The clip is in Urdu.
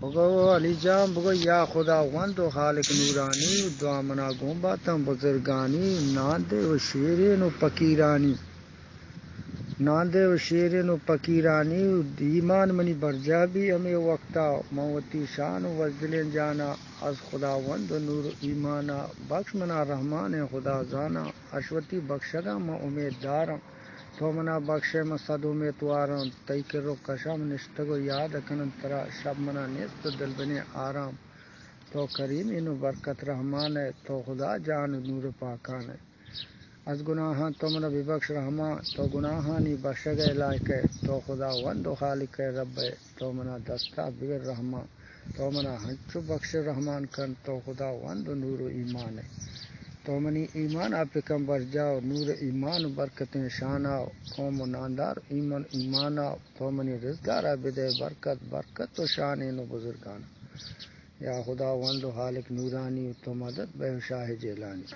بگو علی جان بگو یا خدا وند و خالق نورانی دعا منا گومبا تم بزرگانی ناندے و شیرین و پکیرانی ناندے و شیرین و پکیرانی ایمان منی برجا بھی ہمیں وقتا موتی شان و وزدلین جانا از خدا وند و نور ایمانا بخش منا رحمان خدا زانا اشوتی بخشگا میں امید دارم تو منا بخشے میں صد امیدوارم تئی کے رو کشم نشتگو یاد کنن ترا شب منا نیست دل بنے آرام تو کریم اینو برکت رحمان ہے تو خدا جان نور پاکان ہے از گناہاں تو منا ببخش رحمان تو گناہانی بخشگے لائق ہے تو خدا وند و خالق ہے رب ہے تو منا دستا بگر رحمان تو منا ہنچو بخش رحمان کن تو خدا وند و نور و ایمان ہے تو منی ایمان آپ کم بر جاؤ نور ایمان برکتیں شان آؤ قوم و ناندار ایمان ایمان آؤ تو منی رزگار بدے برکت برکت و شان و بزرگان یا خدا وند و خالق نورانی تو مدد بے شاہ جیلانی